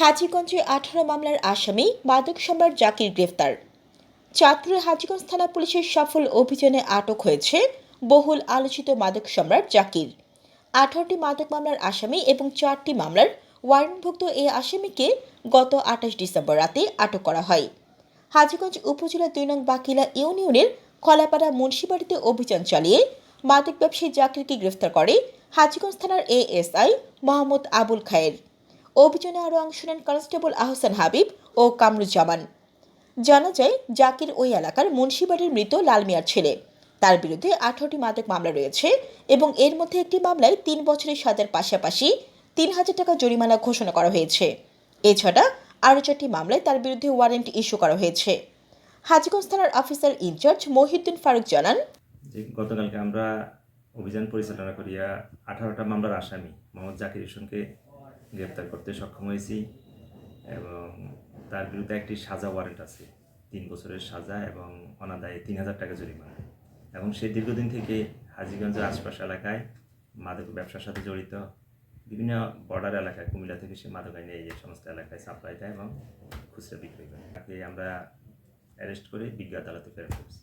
হাজীগঞ্জে 18 মামলার আসামি মাদক সম্রাট জাকির গ্রেফতার। চাঁদপুরের হাজীগঞ্জ থানা পুলিশের সফল অভিযানে আটক হয়েছে বহুল আলোচিত মাদক সম্রাট জাকির। 18টি মাদক মামলার আসামি এবং 4টি মামলার ওয়ারেন্টভুক্ত এই আসামিকে গত 28 ডিসেম্বর রাতে আটক করা হয়। হাজীগঞ্জ উপজেলা 2 নং বাকিলা ইউনিয়নের খলাপাড়া মুন্সিবাড়িতে অভিযান চালিয়ে মাদক ব্যবসায়ী জাকিরকে গ্রেফতার করে হাজীগঞ্জ থানার এএসআই মোহাম্মদ আবুল খায়ের। অভিযানে আরও অংশ নেন কনস্টেবল আহসান হাবিব ও কামরুজ্জামান। জানা যায়, জাকির ওই এলাকার মুন্সিবাড়ির মৃত লাল মিয়ার ছেলে। তার বিরুদ্ধে 18টি মাদক মামলা রয়েছে এবং এর মধ্যে একটি মামলায় 3 বছরের সাজার পাশাপাশি 3,000 টাকা জরিমানা ঘোষণা করা হয়েছে। এছাড়া আরও 4টি মামলায় তার বিরুদ্ধে ওয়ারেন্ট ইস্যু করা হয়েছে। হাজীগঞ্জ থানার অফিসার ইনচার্জ মহিউদ্দিন ফারুক জানান, গতকালকে আমরা অভিযান পরিচালনা করিয়া 18টা মামলার আসামি মোহাম্মদ জাকির হোসেনকে গ্রেপ্তার করতে সক্ষম হয়েছি এবং তার বিরুদ্ধে একটি সাজা ওয়ারেন্ট আছে, 3 বছরের সাজা এবং অনাদায়ে 3,000 টাকা জরিমানা। এবং সে দীর্ঘদিন থেকে হাজীগঞ্জের আশপাশ এলাকায় মাদক ব্যবসার সাথে জড়িত। বিভিন্ন বর্ডার এলাকায় কুমিল্লা থেকে সে মাদক আইনে এই সমস্ত এলাকায় সাপ্লাই দেয় এবং খুচরা বিক্রি করে। তাকে আমরা অ্যারেস্ট করে বিজ্ঞ আদালতে প্রেরণ করেছি।